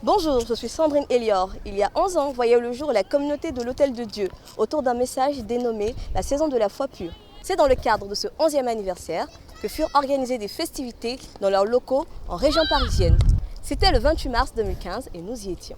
Bonjour, je suis Sandrine Elior. Il y a 11 ans, voyait le jour la communauté de l'Hôtel de Dieu autour d'un message dénommé la saison de la foi pure. C'est dans le cadre de ce 11e anniversaire que furent organisées des festivités dans leurs locaux en région parisienne. C'était le 28 mars 2015 et nous y étions.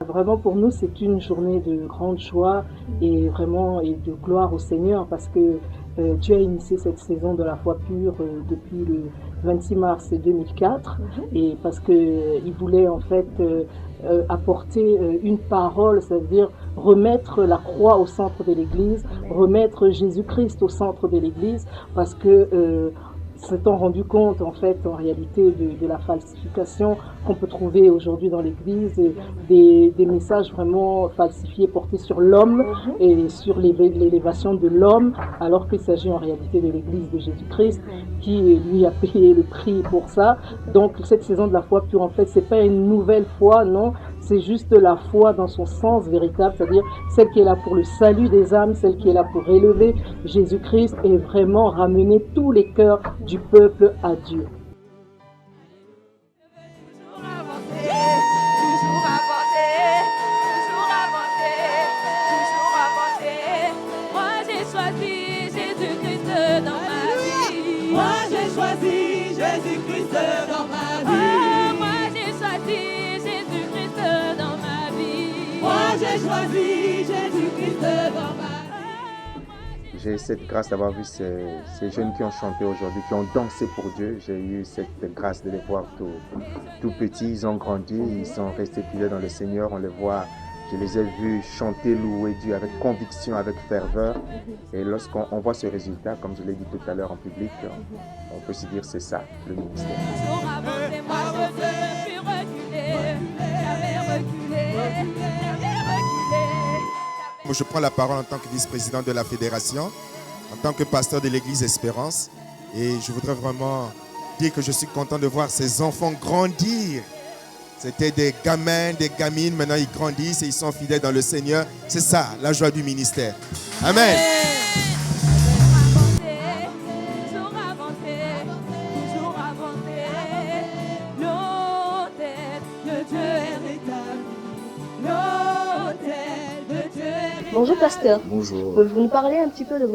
Vraiment pour nous c'est une journée de grande joie et vraiment et de gloire au Seigneur parce que Dieu a initié cette saison de la foi pure depuis le 26 mars 2004 et parce qu'il voulait en fait apporter une parole, c'est-à-dire remettre la croix au centre de l'Église, remettre Jésus-Christ au centre de l'Église parce que s'étant rendu compte en fait en réalité de la falsification qu'on peut trouver aujourd'hui dans l'Église, des messages vraiment falsifiés portés sur l'homme et sur l'élévation de l'homme, alors qu'il s'agit en réalité de l'Église de Jésus-Christ qui lui a payé le prix pour ça. Donc cette saison de la foi pure en fait c'est pas une nouvelle foi, non, c'est juste la foi dans son sens véritable, c'est-à-dire celle qui est là pour le salut des âmes, celle qui est là pour élever Jésus-Christ et vraiment ramener tous les cœurs du peuple à Dieu. Jésus-Christ dans ma vie. Moi j'ai choisi Jésus-Christ dans ma vie. Moi j'ai choisi Jésus-Christ dans ma vie. J'ai cette grâce d'avoir vu ces jeunes qui ont chanté aujourd'hui, qui ont dansé pour Dieu. J'ai eu cette grâce de les voir tout petits, ils ont grandi, ils sont restés fidèles dans le Seigneur. On les voit, je les ai vus chanter, louer Dieu avec conviction, avec ferveur. Et lorsqu'on voit ce résultat, comme je l'ai dit tout à l'heure en public, on peut se dire c'est ça, le ministère. Je prends la parole en tant que vice-président de la fédération, en tant que pasteur de l'église Espérance. Et je voudrais vraiment dire que je suis content de voir ces enfants grandir. C'était des gamins, des gamines, maintenant ils grandissent et ils sont fidèles dans le Seigneur. C'est ça, la joie du ministère. Amen. Bonjour pasteur. Bonjour. Pouvez-vous nous parler un petit peu de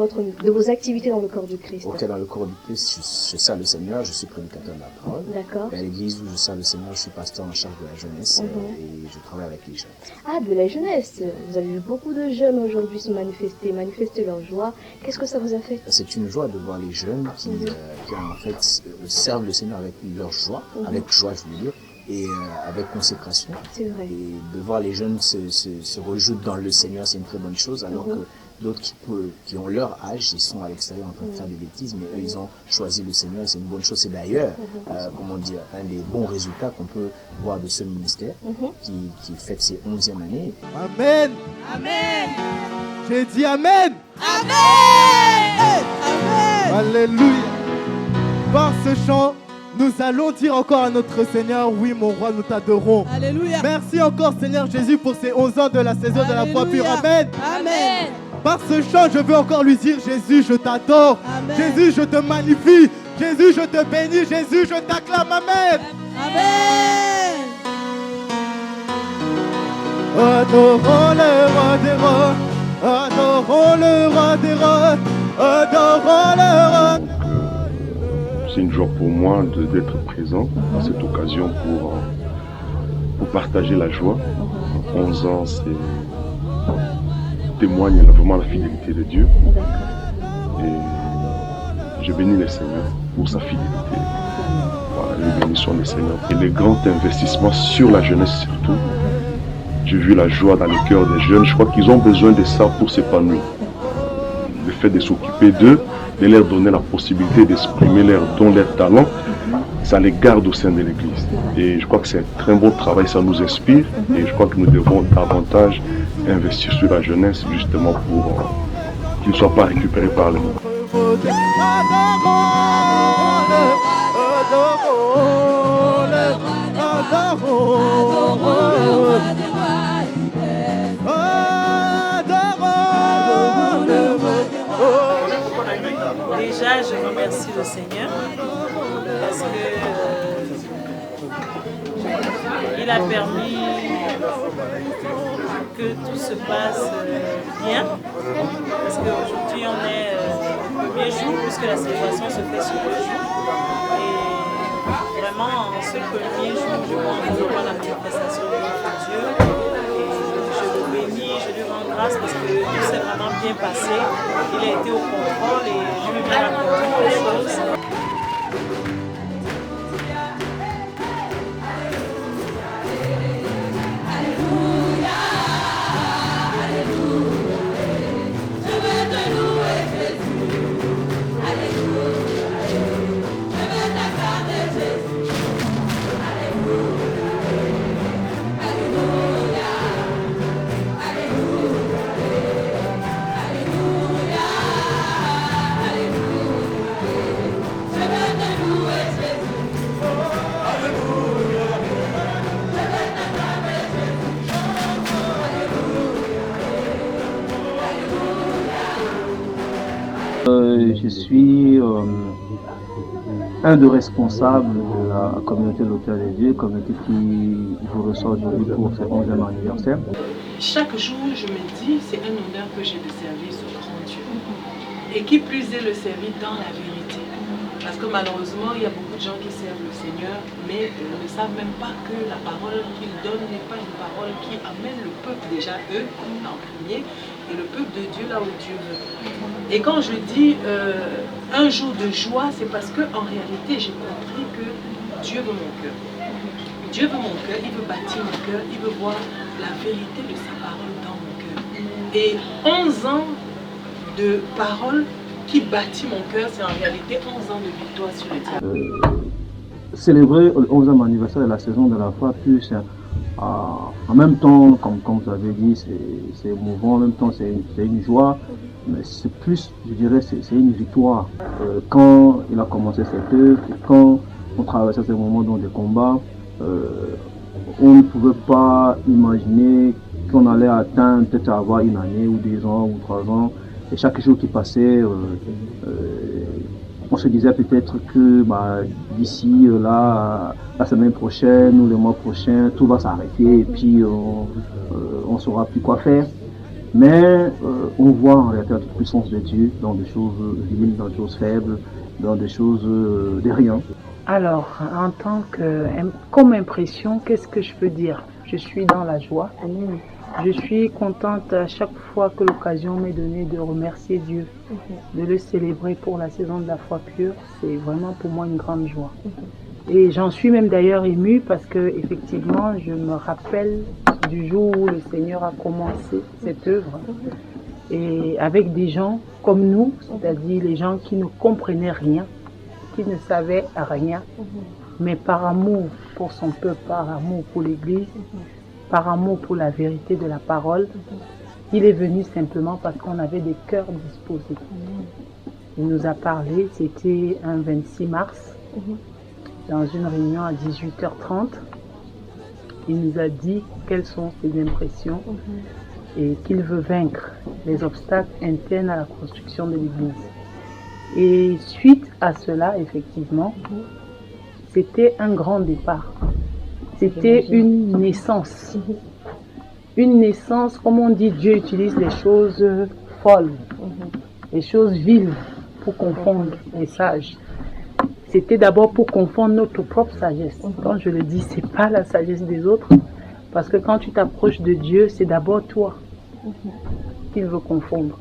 vos activités dans le corps du Christ? Ok, dans le corps du Christ, je sers le Seigneur, je suis prédicateur de la parole. D'accord. Et à l'église où je sers le Seigneur, je suis pasteur en charge de la jeunesse et je travaille avec les jeunes. Ah, de la jeunesse. Vous avez vu beaucoup de jeunes aujourd'hui se manifester leur joie. Qu'est-ce que ça vous a fait? C'est une joie de voir les jeunes qui en fait servent le Seigneur avec leur joie, avec joie je veux dire, et avec consécration. C'est vrai. Et de voir les jeunes se rejouer dans le Seigneur, c'est une très bonne chose, alors que d'autres qui ont leur âge, ils sont à l'extérieur en train de faire des bêtises, mais eux, ils ont choisi le Seigneur et c'est une bonne chose. C'est d'ailleurs, comment dire, un des bons résultats qu'on peut voir de ce ministère qui fête ses 11e années. Amen. Amen. J'ai dit Amen. Amen. Amen. Alléluia. Par ce chant, nous allons dire encore à notre Seigneur, oui mon roi, nous t'adorons. Alléluia. Merci encore Seigneur Jésus pour ces 11 ans de la saison de la foi pure. Amen. Amen. Par ce chant, je veux encore lui dire, Jésus, je t'adore. Amen. Jésus, je te magnifie. Jésus, je te bénis. Jésus, je t'acclame. Amen. Amen. Adorons le roi des rois. Adorons le roi des rois. Adorons le roi. C'est une joie pour moi d'être présent à cette occasion pour partager la joie. 11 ans, témoigne vraiment la fidélité de Dieu. Et je bénis le Seigneur pour sa fidélité. Voilà, les bénissions du Seigneur. Et les grands investissements sur la jeunesse surtout. J'ai vu la joie dans les cœurs des jeunes. Je crois qu'ils ont besoin de ça pour s'épanouir. Le fait de s'occuper d'eux, de leur donner la possibilité d'exprimer leurs dons, leurs talents, ça les garde au sein de l'Église. Et je crois que c'est un très bon travail, ça nous inspire. Et je crois que nous devons davantage investir sur la jeunesse, justement pour qu'ils ne soient pas récupérés par le monde. Adorons je remercie le Seigneur parce que il a permis que tout se passe bien. Parce qu'aujourd'hui, on est le premier jour, puisque la célébration se fait sur 2 jours. Et vraiment, en ce premier jour, je vois encore la manifestation de notre Dieu. Et je le bénis, je lui rends grâce parce que tout s'est vraiment bien passé. Il a été au contrôle et je lui ai raconté les choses. Je suis un des responsables de la communauté de l'Autel des Dieux, communauté qui vous reçoit aujourd'hui pour ce 11e anniversaire. Chaque jour, je me dis, c'est un honneur que j'ai de servir ce grand Dieu. Et qui plus est le servir dans la vérité. Parce que malheureusement, il y a beaucoup de gens qui servent le Seigneur, mais ne savent même pas que la parole qu'il donne n'est pas une parole qui amène le peuple déjà, eux, en premier, et le peuple de Dieu là où Dieu veut. Et quand je dis un jour de joie, c'est parce qu'en réalité, j'ai compris que Dieu veut mon cœur. Dieu veut mon cœur, il veut bâtir mon cœur, il veut voir la vérité de sa parole dans mon cœur. Et 11 ans de parole qui bâtit mon cœur, c'est en réalité 11 ans de victoire sur le diable. Célébrer le 11e anniversaire de la saison de la foi pure, en même temps, comme vous avez dit, c'est émouvant, en même temps c'est une joie, mais c'est plus, je dirais, c'est une victoire. Quand il a commencé cette œuvre, quand on traversait ces moments dans des combats, on ne pouvait pas imaginer qu'on allait atteindre, peut-être avoir 1 année ou 2 ans ou 3 ans. Et chaque jour qui passait, on se disait peut-être que d'ici la semaine prochaine ou le mois prochain, tout va s'arrêter et puis on ne saura plus quoi faire. Mais on voit en réalité la toute puissance de Dieu dans des choses viles, dans des choses faibles, dans des choses de rien. Alors, en tant que, comme impression, qu'est-ce que je peux dire? Je suis dans la joie. Je suis contente à chaque fois que l'occasion m'est donnée de remercier Dieu, de le célébrer pour la saison de la foi pure. C'est vraiment pour moi une grande joie. Et j'en suis même d'ailleurs émue parce que effectivement, je me rappelle du jour où le Seigneur a commencé cette œuvre. Et avec des gens comme nous, c'est-à-dire les gens qui ne comprenaient rien, qui ne savaient rien, mais par amour pour son peuple, par amour pour l'Église, par amour pour la vérité de la parole, il est venu simplement parce qu'on avait des cœurs disposés. Il nous a parlé, c'était un 26 mars, dans une réunion à 18h30. Il nous a dit quelles sont ses impressions et qu'il veut vaincre les obstacles internes à la construction de l'Église. Et suite à cela, effectivement, c'était un grand départ. C'était une naissance. Une naissance, comme on dit, Dieu utilise les choses folles, les choses viles pour confondre les sages. C'était d'abord pour confondre notre propre sagesse. Quand je le dis, ce n'est pas la sagesse des autres, parce que quand tu t'approches de Dieu, c'est d'abord toi qu'il veut confondre.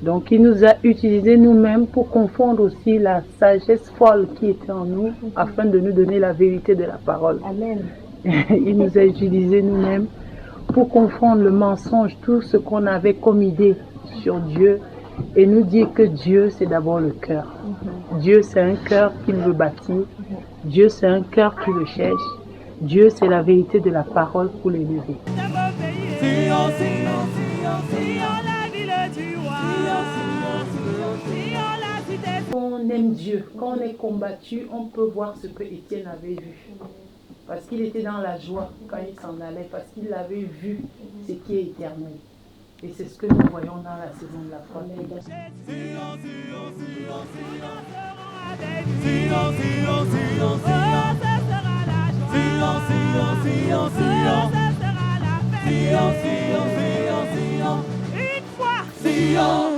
Donc il nous a utilisé nous-mêmes pour confondre aussi la sagesse folle qui était en nous, afin de nous donner la vérité de la parole. Amen. Il nous a utilisé nous-mêmes pour confondre le mensonge, tout ce qu'on avait comme idée sur Dieu, et nous dire que Dieu, c'est d'abord le cœur. Dieu, c'est un cœur qu'il veut bâtir. Dieu, c'est un cœur qui le cherche. Dieu, c'est la vérité de la parole pour l'élever. Quand on aime Dieu, quand on est combattu, on peut voir ce que Étienne avait vu. Parce qu'il était dans la joie quand il s'en allait, parce qu'il avait vu ce qui est éternel. Et c'est ce que nous voyons dans la saison de la foi. Sion, Sion, Sion, Sion, ce sera la joie. Sion, Sion, Sion, Sion, ce sera la paix. Sion, Sion, Sion, Sion, une fois. Sion.